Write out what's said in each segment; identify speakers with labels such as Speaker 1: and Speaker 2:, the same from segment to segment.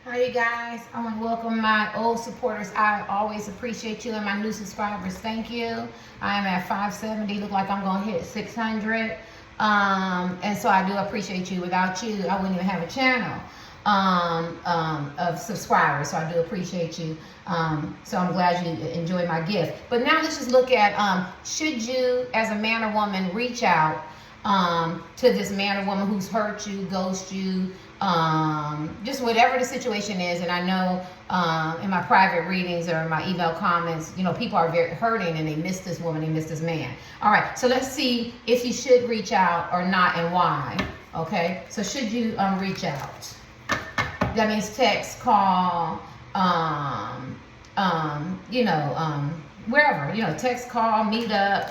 Speaker 1: Hi you guys, I want to welcome my old supporters. I always appreciate you, and my new subscribers. Thank you. I am at 570. Look like I'm going to hit 600. And so I do appreciate you. Without you, I wouldn't even have a channel of subscribers. So I do appreciate you. So I'm glad you enjoyed my gift. But now let's just look at should you, as a man or woman, reach out to this man or woman who's hurt you, ghost you, just whatever the situation is. And I know in my private readings or in my email comments, you know, people are very hurting and they miss this woman, they miss this man. All right, so let's see if you should reach out or not and why. Okay, so should you reach out? That means text, call, wherever, text, call, meet up,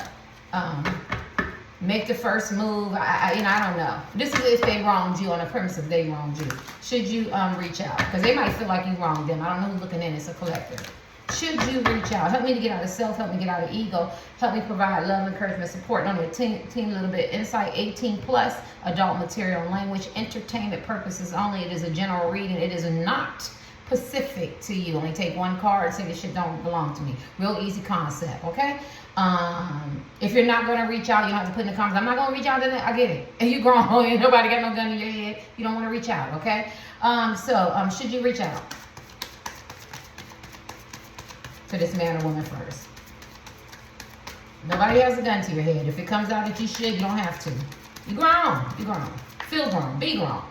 Speaker 1: make the first move. I don't know. This is if they wronged you on the premise of they wronged you. Should you reach out? Because they might feel like you wronged them. I don't know who's looking in. It's a collective. Should you reach out? Help me to get out of self. Help me get out of ego. Help me provide love, encouragement, support. Only a teen little bit insight. 18 plus. Adult material, language, entertainment purposes only. It is a general reading. It is not specific to you. Only take one card. Say this shit don't belong to me. Real easy concept. Okay. If you're not going to reach out, you don't have to put in the comments, I'm not going to reach out to them. I get it. And you grown. Ain't nobody got no gun in your head. You don't want to reach out, okay? Should you reach out to this man or woman first? Nobody has a gun to your head. If it comes out that you should, you don't have to. You grown. You grown. Feel grown. Be grown.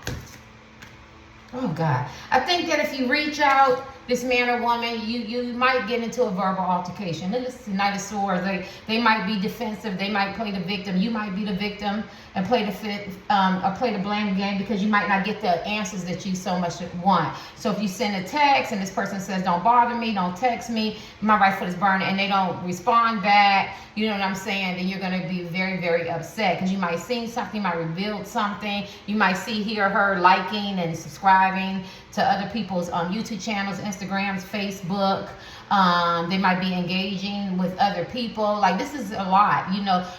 Speaker 1: Oh, God. I think that if you reach out, this man or woman, you might get into a verbal altercation. This Knight of Swords, they might be defensive. They might play the victim. You might be the victim and play the blame game because you might not get the answers that you so much want. So if you send a text and this person says, don't bother me, don't text me, my right foot is burning, and they don't respond back, you know what I'm saying, then you're going to be very, very upset because you might see something, you might reveal something, you might see he or her liking and subscribing to other people's YouTube channels, Instagrams, Facebook. They might be engaging with other people. Like, this is a lot.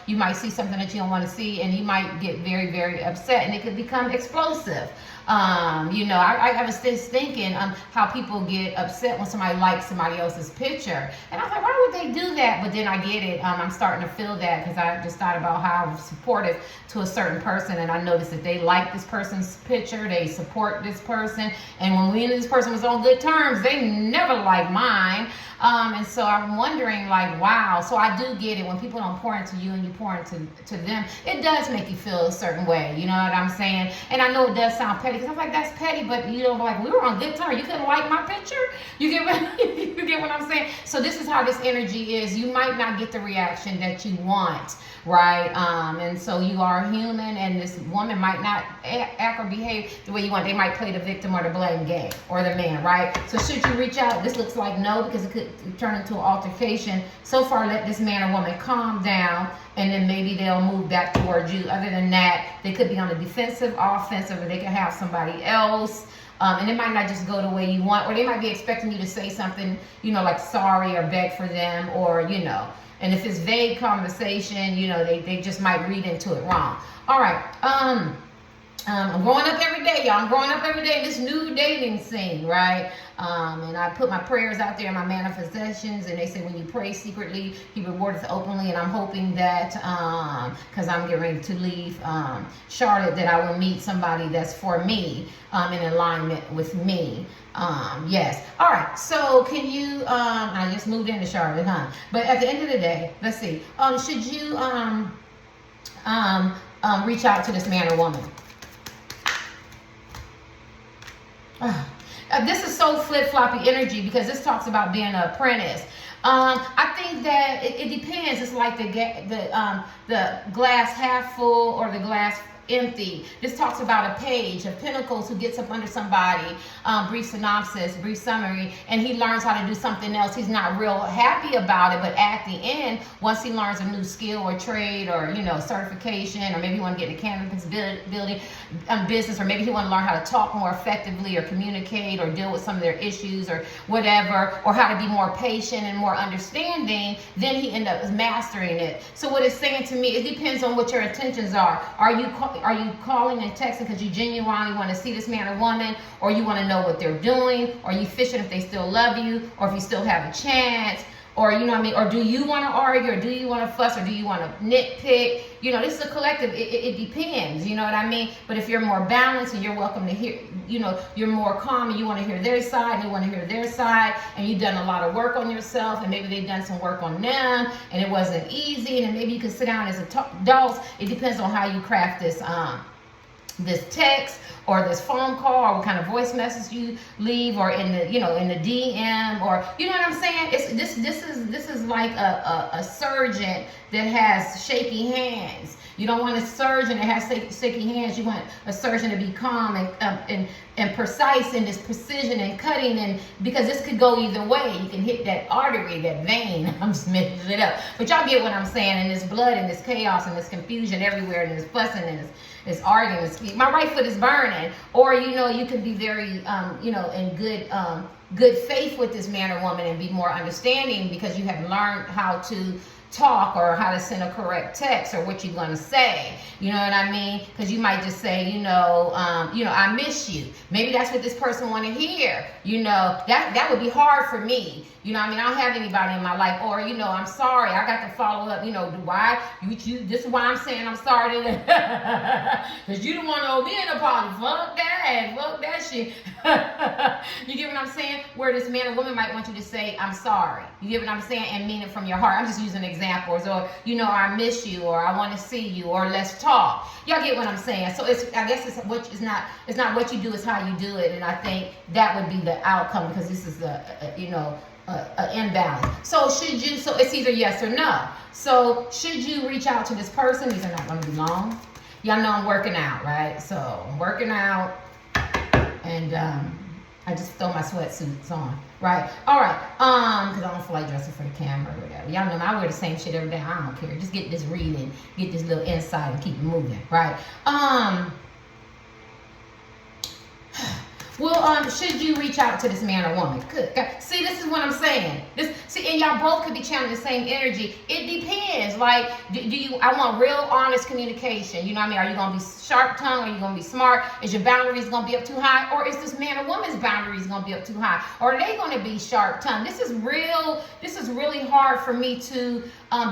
Speaker 1: You might see something that you don't want to see, and you might get very, very upset, and it could become explosive. I was just thinking how people get upset when somebody likes somebody else's picture. And I was like, why would they do that? But then I get it. I'm starting to feel that because I just thought about how I'm supportive to a certain person. And I noticed that they like this person's picture. They support this person. And when we and this person was on good terms, they never liked mine. And so I'm wondering, like, wow. So I do get it. When people don't pour into you and you pour into them, it does make you feel a certain way. You know what I'm saying? And I know it does sound petty because I'm like, that's petty. But, like, we were on good terms. You couldn't like my picture? You get what I'm saying? So this is how this energy is. You might not get the reaction that you want, right? And so you are human, and this woman might not act or behave the way you want. They might play the victim or the blame game, or the man, right? So should you reach out? This looks like no, because it could turn into an altercation. So far, let this man or woman calm down, and then maybe they'll move back towards you. Other than that, they could be on the defensive, offensive, or they could have somebody else. And it might not just go the way you want, or they might be expecting you to say something, like sorry or beg for them, or, and if it's vague conversation, they just might read into it wrong. All right. I'm growing up every day, y'all. I'm growing up every day in this new dating scene, right? And I put my prayers out there, my manifestations, and they say when you pray secretly, he rewardeth openly. And I'm hoping that, because I'm getting ready to leave Charlotte, that I will meet somebody that's for me, in alignment with me. Yes. All right. So can you, I just moved into Charlotte, huh? But at the end of the day, let's see. Should you reach out to this man or woman? This is so flip-floppy energy because this talks about being an apprentice. I think that it depends. It's like the glass half full or the glass empty. This talks about a page of pentacles who gets up under somebody, brief synopsis, brief summary, and he learns how to do something else. He's not real happy about it, but at the end, once he learns a new skill or trade or, certification, or maybe he want to get a cannabis building business, or maybe he want to learn how to talk more effectively or communicate or deal with some of their issues or whatever, or how to be more patient and more understanding, then he end up mastering it. So what it's saying to me, it depends on what your intentions are. Are you calling and texting because you genuinely want to see this man or woman, or you want to know what they're doing, or you fishing if they still love you, or if you still have a chance, or you know what I mean, or do you want to argue, or do you want to fuss, or do you want to nitpick? You know, this is a collective. It depends. You know what I mean? But if you're more balanced and you're welcome to hear, you know, you're more calm and you want to hear their side, and you want to hear their side, and you've done a lot of work on yourself, and maybe they've done some work on them, and it wasn't easy, and then maybe you can sit down as adults. It depends on how you craft this text or this phone call, or what kind of voice message you leave, or in the, you know, in the DM, or you know what I'm saying. This is like a surgeon that has shaky hands. You don't want a surgeon that has shaky hands. You want a surgeon to be calm and precise in this precision and cutting, and because this could go either way. You can hit that artery, that vein. I'm just making it up, but y'all get what I'm saying. And this blood and this chaos and this confusion everywhere, and this fussing and this arguing. My right foot is burning. Or you know, you can be very you know, in good faith with this man or woman, and be more understanding because you have learned how to talk, or how to send a correct text, or what you're going to say. You know what I mean? Because you might just say, you know, I miss you. Maybe that's what this person want to hear. You know, that would be hard for me. You know what I mean? I don't have anybody in my life. Or, you know, I'm sorry. I got to follow up. You know, why? This is why I'm saying I'm sorry. Because you don't want to owe me an apology. Fuck that. Fuck that shit. You get what I'm saying? Where this man or woman might want you to say, I'm sorry. You get what I'm saying? And mean it from your heart. I'm just using examples. Or, you know, I miss you, or I want to see you, or let's talk. Y'all get what I'm saying? So I guess it's not what you do, it's how you do it. And I think that would be the outcome, because this is an imbalance. So it's either yes or no. So should you reach out to this person? These are not going to be long. Y'all know I'm working out, right? So I'm working out, and I just throw my sweatsuits on, right? All right, because I don't feel like dressing for the camera or whatever. Y'all know I wear the same shit every day. I don't care. Just get this reading, get this little insight, and keep it moving, right? Well, should you reach out to this man or woman? Good. See, this is what I'm saying. And y'all both could be channeling the same energy. It depends. Like, I want real, honest communication. You know what I mean? Are you going to be sharp-tongued? Are you going to be smart? Is your boundaries going to be up too high? Or is this man or woman's boundaries going to be up too high? Or are they going to be sharp-tongued? This is really hard for me to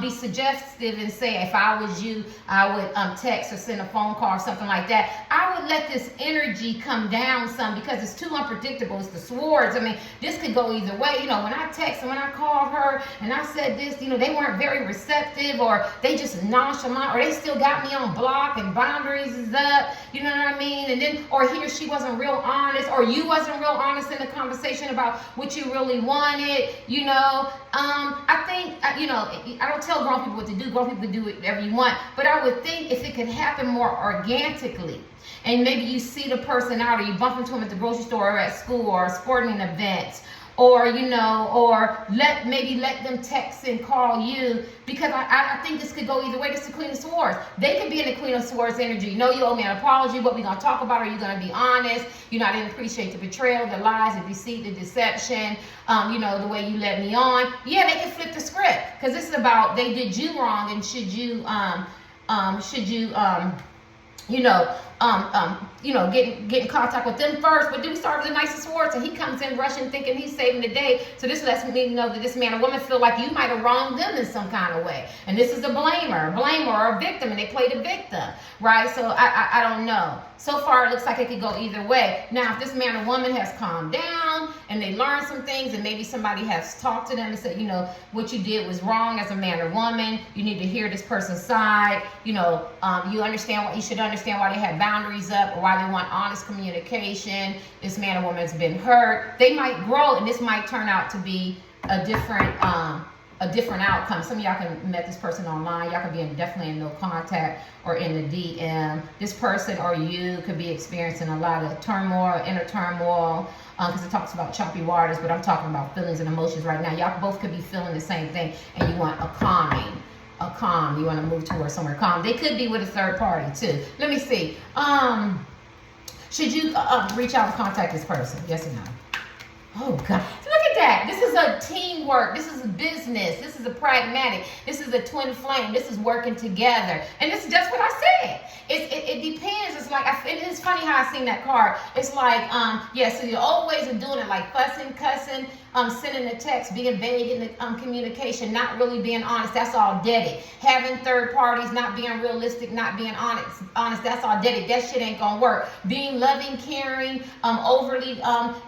Speaker 1: be suggestive and say, if I was you, I would text or send a phone call or something like that. I would let this energy come down some, because it's too unpredictable. It's the swords. I mean, this could go either way. You know, when I text and when I called her and I said this, you know, they weren't very receptive, or they just nonchalant, or they still got me on block and boundaries is up. You know what I mean? And then, or he or she wasn't real honest, or you wasn't real honest in the conversation about what you really wanted. You know, I think, you know, I don't tell grown people what to do. Grown people can do whatever you want. But I would think if it could happen more organically, and maybe you see the person out, or you bump into them at the grocery store, or at school, or sporting events, or, you know, or let them text and call you, because I think this could go either way. This is the Queen of Swords. They could be in the Queen of Swords energy. You know, you owe me an apology. What we gonna talk about? Are you gonna be honest? You know, I didn't appreciate the betrayal, the lies, the deceit, the deception. You know, the way you let me on. Yeah, they can flip the script, because this is about they did you wrong, and should you get in contact with them first. But do we start with the Knights of Swords, and he comes in rushing, thinking he's saving the day. So this lets me know that this man or woman feel like you might have wronged them in some kind of way. And this is a blamer or a victim, and they play the victim, right? So I don't know. So far, it looks like it could go either way. Now, if this man or woman has calmed down and they learned some things, and maybe somebody has talked to them and said, you know, what you did was wrong as a man or woman. You need to hear this person's side. You know, you should understand why they have boundaries up, or why they want honest communication. This man or woman has been hurt. They might grow, and this might turn out to be a different outcome. Some of y'all can met this person online. Y'all could be definitely in no contact or in the DM. This person or you could be experiencing a lot of turmoil, inner turmoil, because it talks about choppy waters, but I'm talking about feelings and emotions right now. Y'all both could be feeling the same thing, and you want a calm. You want to move towards somewhere calm. They could be with a third party too. Let me see. Should you reach out and contact this person? Yes or no? Oh God, look at at that. This is a teamwork. This is a business. This is a pragmatic. This is a twin flame. This is working together. And this is just what I said. It depends. It's like, it's funny how I seen that card. It's like, yeah, so the old ways of doing it, like fussing, cussing, sending a text, being vague in the communication, not really being honest. That's all deaded. Having third parties, not being realistic, not being honest. That's all deaded. That shit ain't gonna work. Being loving, caring, overly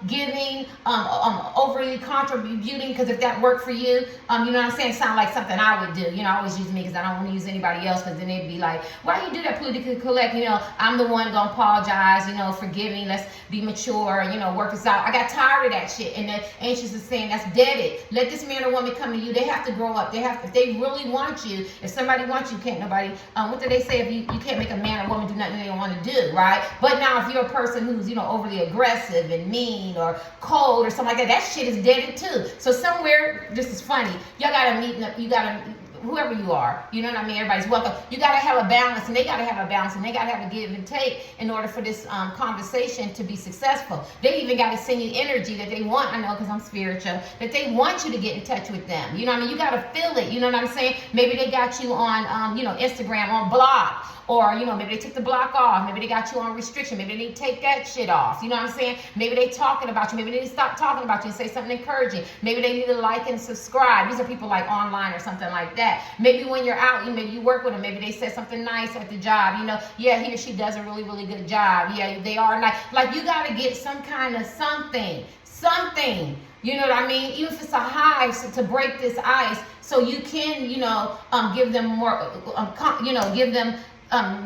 Speaker 1: giving, overly contributing, because if that worked for you, you know what I'm saying, sound like something I would do. You know, I always use me because I don't want to use anybody else, because then they'd be like, why you do that politically correct? You know, I'm the one gonna apologize, you know, forgiving, let's be mature, you know, work this out. I got tired of that shit, and the anxious is saying that's deaded. Let this man or woman come to you. They have to grow up. They have to, if they really want you, if somebody wants you, can't nobody, what do they say, if you can't make a man or woman do nothing they don't want to do, right? But now if you're a person who's, you know, overly aggressive and mean or cold or something like that, that shit is deaded too. So somewhere, this is funny, y'all gotta meet up, you gotta, whoever you are, you know what I mean, everybody's welcome. You got to have a balance, and they got to have a balance, and they got to have a give and take in order for this conversation to be successful. They even got to send you energy that they want, I know because I'm spiritual, that they want you to get in touch with them. You know what I mean? You got to feel it, you know what I'm saying? Maybe they got you on, you know, Instagram, on block. Or, you know, maybe they took the block off. Maybe they got you on restriction. Maybe they need to take that shit off. You know what I'm saying? Maybe they talking about you. Maybe they need to stop talking about you and say something encouraging. Maybe they need to like and subscribe. These are people like online or something like that. Maybe when you're out, maybe you work with them. Maybe they said something nice at the job. You know, yeah, he or she does a really, really good job. Yeah, they are nice. Like, you got to get some kind of something. You know what I mean? Even if it's a high, so to break this ice, so you can, you know, give them more, you know, give them,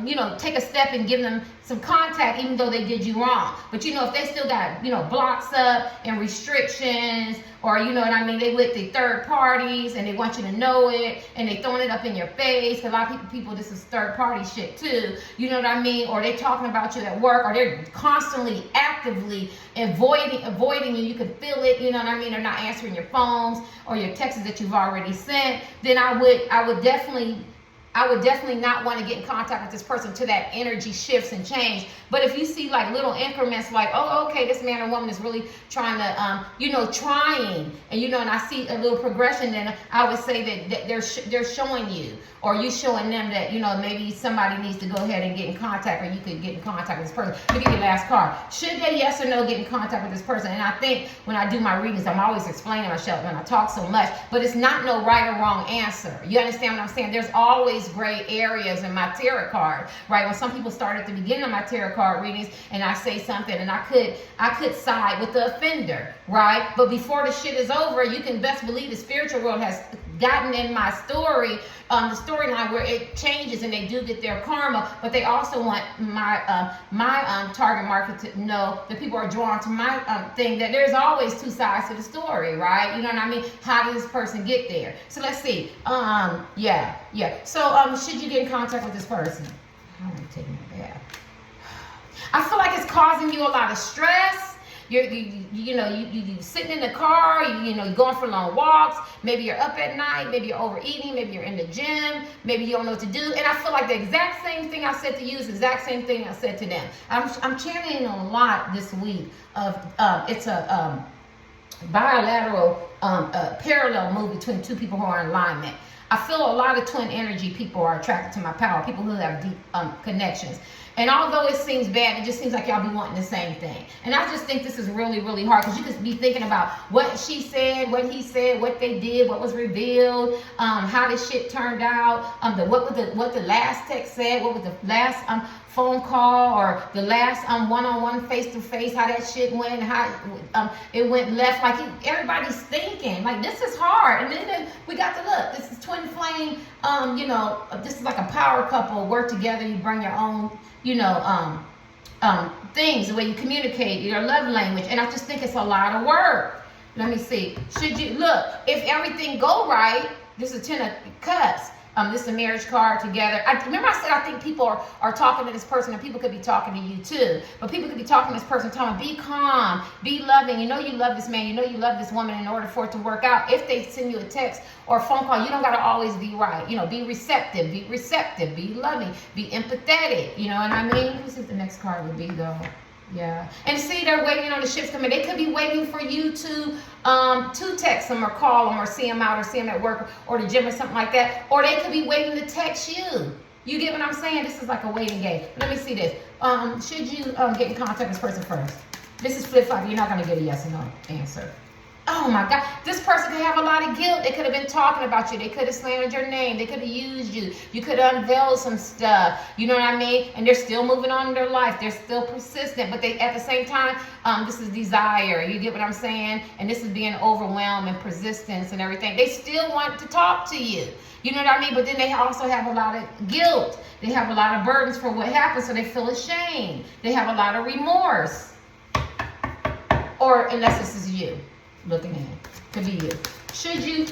Speaker 1: you know, take a step and give them some contact, even though they did you wrong. But, you know, if they still got, you know, blocks up and restrictions, or, you know what I mean, they with the third parties and they want you to know it, and they throwing it up in your face. A lot of people, this is third party shit too. You know what I mean? Or they talking about you at work, or they're constantly, actively avoiding you. You can feel it. You know what I mean? They're not answering your phones or your texts that you've already sent. Then I would definitely not want to get in contact with this person till that energy shifts and change. But if you see like little increments, like, oh, okay, this man or woman is really trying to, you know, trying, and, you know, and I see a little progression, then I would say that they're showing you, or you showing them that, you know, maybe somebody needs to go ahead and get in contact, or you could get in contact with this person. Look at your last card. Should they, yes or no, get in contact with this person? And I think when I do my readings, I'm always explaining myself when I talk so much, but it's not no right or wrong answer. You understand what I'm saying? There's always gray areas in my tarot card, right? When some people start at the beginning of my tarot card readings and I say something, and I could side with the offender, right? But before the shit is over, you can best believe the spiritual world has gotten in my story, the storyline, where it changes and they do get their karma, but they also want my target market to know that people are drawn to my thing, that there's always two sides to the story, right? You know what I mean? How did this person get there? So let's see. Yeah. So should you get in contact with this person? I'm gonna take my bath. I feel like it's causing you a lot of stress. You sitting in the car, you're going for long walks, maybe you're up at night, maybe you're overeating, maybe you're in the gym, maybe you don't know what to do. And I feel like the exact same thing I said to you is the exact same thing I said to them. I'm channeling a lot this week of, it's a bilateral, parallel move between two people who are in alignment. I feel a lot of twin energy people are attracted to my power, people who have deep connections. And although it seems bad, it just seems like y'all be wanting the same thing. And I just think this is really, really hard, because you could be thinking about what she said, what he said, what they did, what was revealed, how this shit turned out, what the last text said, what was the last phone call, or the last one-on-one face-to-face, how that shit went, how it went left. Like, everybody's thinking, like, this is hard. And then we got to look, this is twin flame, this is like a power couple, work together, you bring your own, things, the way you communicate, your love language. And I just think it's a lot of work. Let me see. Should you, look, if everything go right, this is 10 of Cups. This is a marriage card together. Remember I said I think people are talking to this person, and people could be talking to you too. But people could be talking to this person, telling them, be calm, be loving. You know you love this man. You know you love this woman. In order for it to work out, if they send you a text or a phone call, you don't got to always be right. Be receptive, be loving, be empathetic. You know what I mean? This is the next card would be, though. Yeah. And see, they're waiting on the ships coming. They could be waiting for you to text them or call them or see them out or see them at work or the gym or something like that. Or they could be waiting to text you. You get what I'm saying? This is like a waiting game. Let me see this. Should you get in contact with this person first? This is flip-flop. You're not going to get a yes or no answer. Oh my God, this person could have a lot of guilt. They could have been talking about you. They could have slandered your name. They could have used you. You could have unveiled some stuff. You know what I mean? And they're still moving on in their life. They're still persistent, but they, at the same time, this is desire. You get what I'm saying? And this is being overwhelmed and persistence and everything. They still want to talk to you. You know what I mean? But then they also have a lot of guilt. They have a lot of burdens for what happened, so they feel ashamed. They have a lot of remorse. Or unless this is you. Looking in. Could be you. Should you?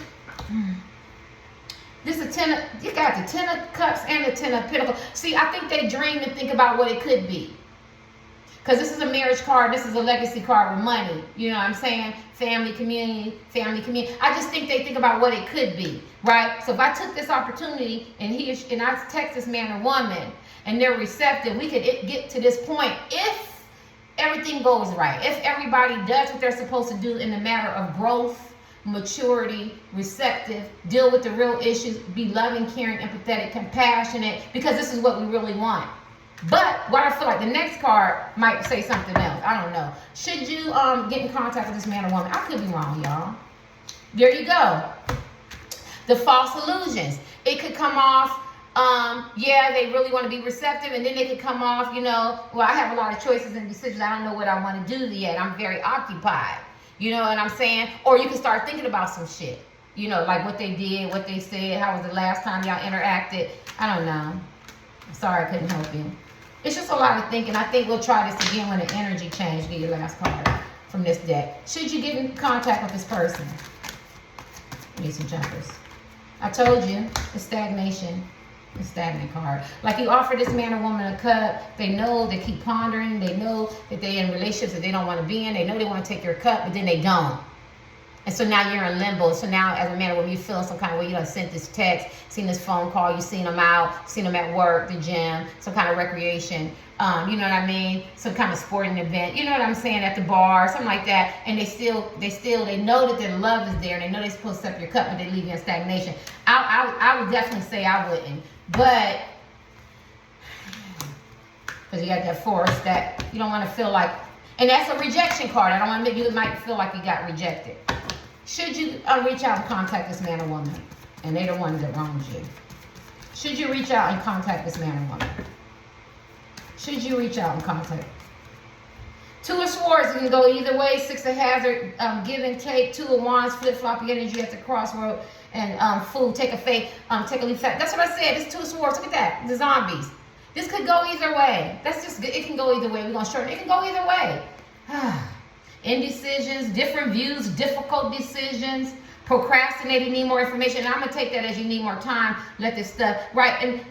Speaker 1: This is you got the 10 of Cups and the 10 of Pentacles. See, I think they dream and think about what it could be. Because this is a marriage card. This is a legacy card with money. You know what I'm saying? Family, community, family, community. I just think they think about what it could be, right? So if I took this opportunity and I text this man or woman and they're receptive, we could get to this point if everything goes right. If everybody does what they're supposed to do in the matter of growth, maturity, receptive, deal with the real issues, be loving, caring, empathetic, compassionate, because this is what we really want. But what I feel like the next card might say something else. I don't know. Should you get in contact with this man or woman? I could be wrong, y'all. There you go. The false illusions. It could come off, yeah, they really want to be receptive, and then they could come off, you know, well, I have a lot of choices and decisions. I don't know what I want to do yet. I'm very occupied. You know what I'm saying? Or you can start thinking about some shit. You know, like what they did, what they said, how was the last time y'all interacted. I don't know. Sorry I couldn't help you. It's just a lot of thinking. I think we'll try this again when the energy change. Get your last card from this deck. Should you get in contact with this person? Need some jumpers. I told you, it's stagnation. The stagnant card. Like you offer this man or woman a cup. They know, they keep pondering. They know that they're in relationships that they don't want to be in. They know they want to take your cup, but then they don't. And so now you're in limbo. So now as a man or woman, you feel some kind of way. You done sent this text, seen this phone call, you seen them out, seen them at work, the gym, some kind of recreation. You know what I mean? Some kind of sporting event. You know what I'm saying? At the bar, something like that. And they know that their love is there. And they know they're supposed to step your cup, but they leave you in stagnation. I would definitely say I wouldn't. But, because you got that force that you don't want to feel like, and that's a rejection card. I don't want to make you might feel like you got rejected. Should you reach out and contact this man or woman, and they're the ones that wronged you? Should you reach out and contact this man or woman? Should you reach out and contact? 2 of Swords, you can go either way. 6 of Hazard, give and take. 2 of Wands, flip-floppy energy at the crossroad. And food, take a faith, take a leap. That's what I said. It's 2 of Swords. Look at that. The zombies. This could go either way. That's just good. It can go either way. We're going to shorten it. It can go either way. Indecisions, different views, difficult decisions, procrastinating, need more information. And I'm going to take that as you need more time. Let this stuff, right, and,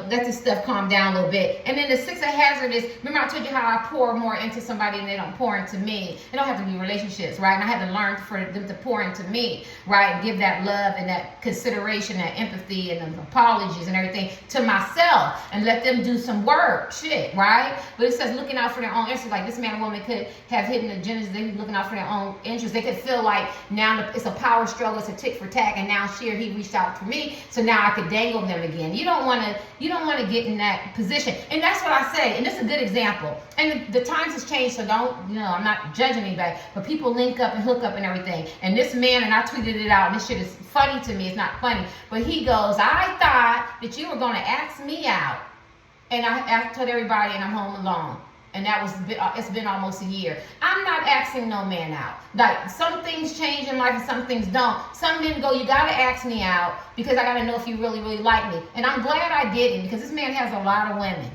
Speaker 1: let this stuff calm down a little bit. And then the 6 of Hazard is, remember I told you how I pour more into somebody and they don't pour into me. It don't have to be relationships, right? And I had to learn for them to pour into me, right? And give that love and that consideration, that empathy and the apologies and everything to myself and let them do some work, shit, right? But it says looking out for their own interests. Like this man or woman could have hidden agendas. They be looking out for their own interests. They could feel like now it's a power struggle, it's a tick for tack, and now she or he reached out for me, so now I could dangle them again. You don't want to get in that position. And that's what I say, and this is a good example. And the times has changed, so don't, I'm not judging anybody, but people link up and hook up and everything. And this man, and I tweeted it out, and this shit is funny to me. It's not funny, but he goes, I thought that you were going to ask me out, and I told everybody, and I'm home alone. And that was, it's been almost a year. I'm not asking no man out. Like, some things change in life and some things don't. Some men go, you gotta ask me out because I gotta know if you really, really like me. And I'm glad I didn't, because this man has a lot of women.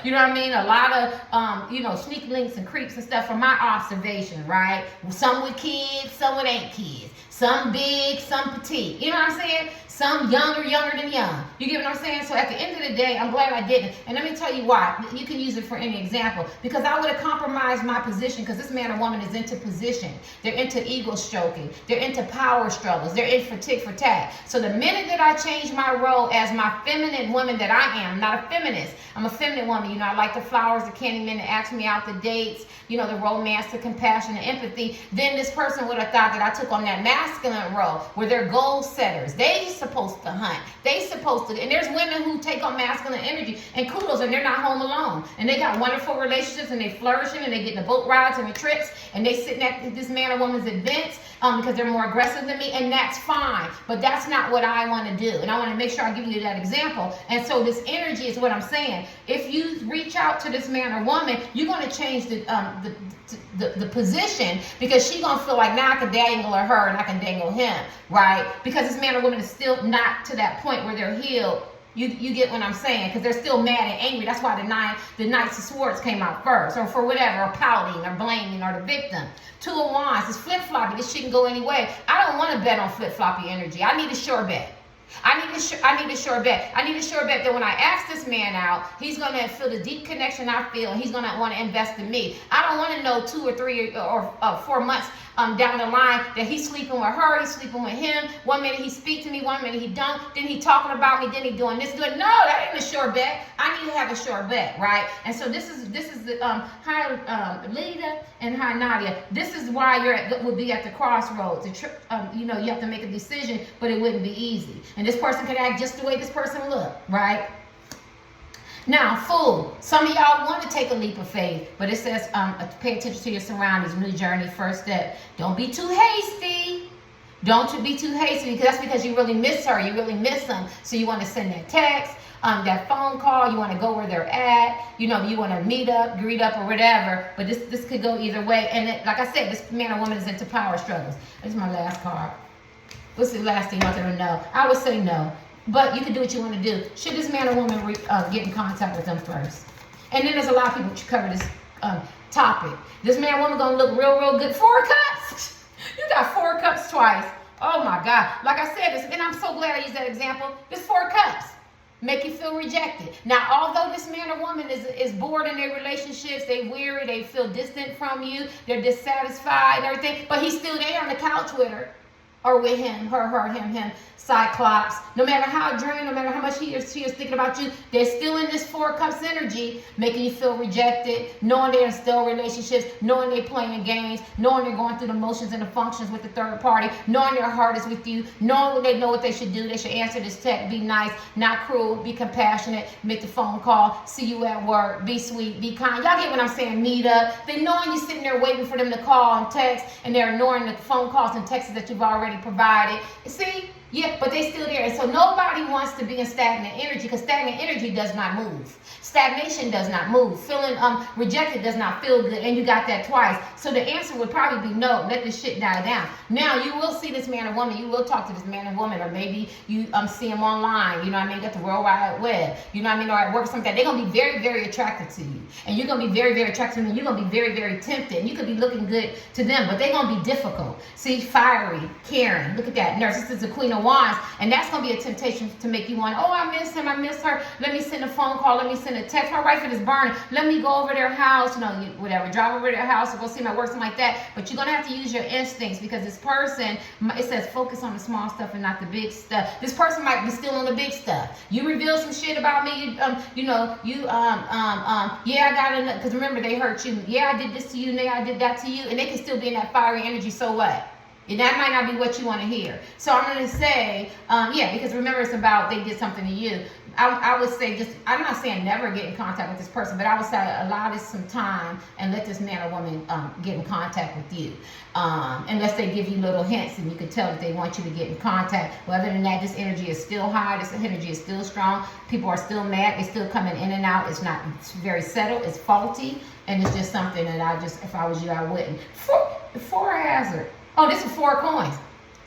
Speaker 1: You know what I mean? A lot of, sneak links and creeps and stuff from my observation, right? Some with kids, some with ain't kids. Some big, some petite. You know what I'm saying? Some younger than young. You get what I'm saying? So at the end of the day, I'm glad I didn't. And let me tell you why. You can use it for any example. Because I would have compromised my position, because this man or woman is into position. They're into ego stroking. They're into power struggles. They're in for tit for tat. So the minute that I change my role as my feminine woman that I am, I'm not a feminist. I'm a feminine woman. You know, I like the flowers, the candy men that ask me out, the dates, you know, the romance, the compassion, the empathy. Then this person would have thought that I took on that masculine role where they're goal setters. They supposed to hunt. They supposed to, and there's women who take on masculine energy, and kudos, and they're not home alone. And they got wonderful relationships, and they flourishing, and they get the boat rides and the trips, and they sitting at this man or woman's events because they're more aggressive than me, and that's fine. But that's not what I want to do. And I want to make sure I give you that example. And so this energy is what I'm saying. If you reach out to this man or woman, you're going to change the position, because she's going to feel like now I can dangle her and I can dangle him, right? Because this man or woman is still not to that point where they're healed. You get what I'm saying? Because they're still mad and angry. That's why the Knights of Swords came out first, or for whatever, or pouting, or blaming, or the victim. Two of Wands is flip-floppy. This shouldn't go any way. I don't want to bet on flip-floppy energy. I need a sure bet. I need a sure bet. I need a sure bet that when I ask this man out, he's going to feel the deep connection I feel. He's going to want to invest in me. I don't want to know 2 or 3 or 4 months down the line that he's sleeping with her, he's sleeping with him. One minute he speak to me, one minute he don't. Then he talking about me, then he doing this, doing. No, that ain't a sure bet. I need to have a sure bet, right? And so this is the hi Lita and hi Nadia. This is why would be at the crossroads. You know, you have to make a decision, but it wouldn't be easy. And this person could act just the way this person look, right? Now, Fool, some of y'all want to take a leap of faith, but it says pay attention to your surroundings, new journey, first step. Don't be too hasty. Don't be too hasty, because that's because you really miss her. You really miss them. So you want to send that text, that phone call. You want to go where they're at. You know, you want to meet up, greet up, or whatever. But this could go either way. And like I said, this man or woman is into power struggles. This is my last card. What's the last thing you want them to know? I would say no. But you can do what you want to do. Should this man or woman get in contact with them first? And then there's a lot of people who cover this topic. This man or woman going to look real good. 4 cups. You got 4 cups twice. Oh, my God. Like I said, and I'm so glad I used that example. It's 4 cups. Make you feel rejected. Now, although this man or woman is bored in their relationships, they weary, they feel distant from you, they're dissatisfied and everything, but he's still there on the couch with her. Or with him, her, him, Cyclops. No matter how drained, no matter how much he or she is thinking about you, they're still in this 4 cups energy, making you feel rejected, knowing they're in still relationships, knowing they're playing games, knowing they're going through the motions and the functions with the third party, knowing their heart is with you, knowing they know what they should do. They should answer this text, be nice, not cruel, be compassionate, make the phone call, see you at work, be sweet, be kind. Y'all get what I'm saying? Meet up. They knowing you sitting there waiting for them to call and text, and they're ignoring the phone calls and texts that you've already provided. See? Yeah, but they still there. And so nobody wants to be in stagnant energy, because stagnant energy does not move. Stagnation does not move. Feeling rejected does not feel good, and you got that twice. So the answer would probably be no. Let this shit die down. Now you will see this man or woman. You will talk to this man or woman, or maybe you see him online. You know what I mean? Got the World Wide Web. You know what I mean? Or at work, something like that. They're gonna be very, very attracted to you, and you're gonna be very, very attracted to them. And you're gonna be very, very tempted. And you could be looking good to them, but they're gonna be difficult. See, fiery, caring. Look at that. Nurse. This is the Queen of Wands, and that's gonna be a temptation to make you want. Oh, I miss him. I miss her. Let me send a phone call. Let me send a text. My rifle is burning. Let me go over their house. You know, whatever. Drive over their house or go see my work, something like that. But you're gonna have to use your instincts, because this person, it says focus on the small stuff and not the big stuff. This person might be still on the big stuff. You reveal some shit about me. Yeah, I got it. Because remember, they hurt you. Yeah, I did this to you. Yeah, I did that to you. And they can still be in that fiery energy. So what? And that might not be what you want to hear. So I'm going to say, yeah, because remember, it's about they did something to you. I would say I'm not saying never get in contact with this person, but I would say allow this some time and let this man or woman get in contact with you. Unless they give you little hints and you can tell that they want you to get in contact. Well, other than that, this energy is still high. This energy is still strong. People are still mad. They're still coming in and out. It's very settled. It's faulty. And it's just something that if I was you, I wouldn't. Four hazard. Oh, this is 4 coins.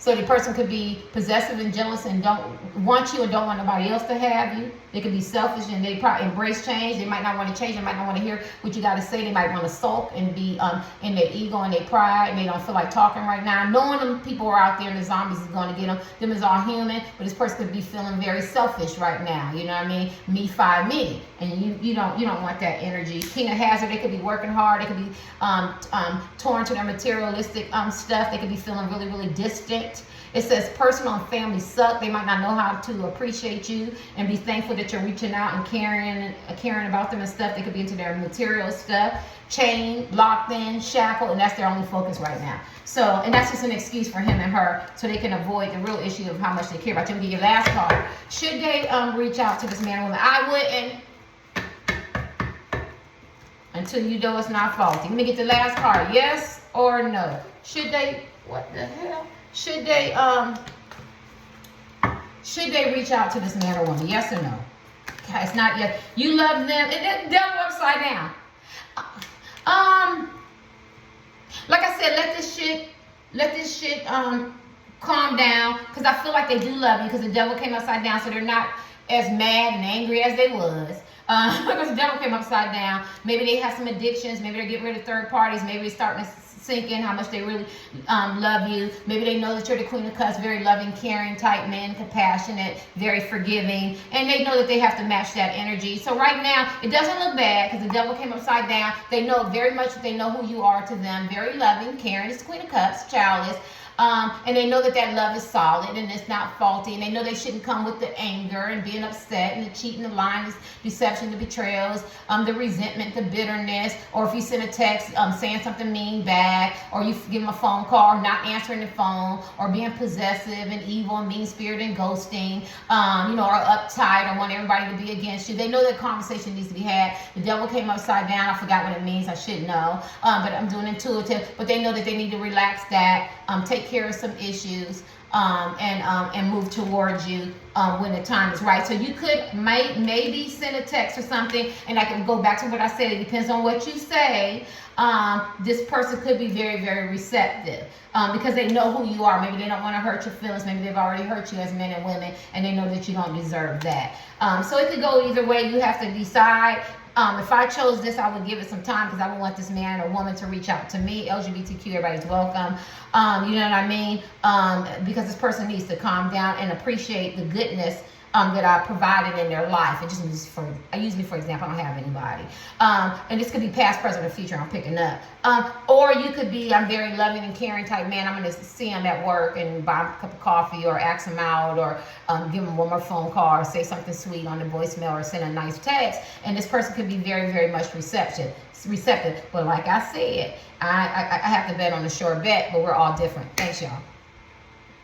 Speaker 1: So the person could be possessive and jealous and don't want you and don't want nobody else to have you. They could be selfish and they probably embrace change. They might not want to change. They might not want to hear what you got to say. They might want to sulk and be in their ego and their pride, and they don't feel like talking right now. Knowing them people are out there and the zombies is going to get them. Them is all human, but this person could be feeling very selfish right now. You know what I mean? Me, fi, me. And you don't want that energy. King of Hazard, they could be working hard. They could be torn to their materialistic stuff. They could be feeling really, really distant. It says personal and family suck. They might not know how to appreciate you and be thankful that you're reaching out and caring about them and stuff. They could be into their material stuff, chained, locked in, shackled, and that's their only focus right now. So, and that's just an excuse for him and her so they can avoid the real issue of how much they care about you. I'm going to give you your last card. Should they reach out to this man or woman? I wouldn't until you know it's not faulty. Let me get the last card. Yes or no? Should they, what the hell? Should they reach out to this man or woman? Yes or no? Okay, it's not yet. You love them. And then devil upside down. Like I said, let this shit calm down, because I feel like they do love you, because the devil came upside down, so they're not as mad and angry as they was. Because the devil came upside down. Maybe they have some addictions. Maybe they're getting rid of third parties. Maybe they're starting to sink in how much they really love you. Maybe they know that you're the Queen of Cups, very loving, caring type man, compassionate, very forgiving, and they know that they have to match that energy. So right now, it doesn't look bad because the devil came upside down. They know very much that they know who you are to them, very loving, caring. It's the Queen of Cups, childless. And they know that that love is solid and it's not faulty, and they know they shouldn't come with the anger and being upset and the cheating, the lying, the deception, the betrayals, the resentment, the bitterness, or if you send a text saying something mean back, or you give them a phone call or not answering the phone, or being possessive and evil and mean-spirited and ghosting, or uptight or want everybody to be against you. They know that conversation needs to be had. The devil came upside down. I forgot what it means. I should know, but I'm doing intuitive. But they know that they need to relax that, take care of some issues, and move towards you when the time is right. So you could maybe send a text or something, and I can go back to what I said. It depends on what you say. This person could be very, very receptive because they know who you are. Maybe they don't want to hurt your feelings. Maybe they've already hurt you as men and women, and they know that you don't deserve that. So it could go either way. You have to decide. If I chose this, I would give it some time because I would want this man or woman to reach out to me. LGBTQ, everybody's welcome. You know what I mean? Because this person needs to calm down and appreciate the goodness that I provided in their life. It just means I use me for example. I don't have anybody. And this could be past, present, or future. I'm picking up. Or you could be, I'm very loving and caring type man. I'm going to see him at work and buy him a cup of coffee or ask him out or give him one more phone call or say something sweet on the voicemail or send a nice text. And this person could be very, very much receptive. But like I said, I have to bet on the short bet, but we're all different. Thanks, y'all.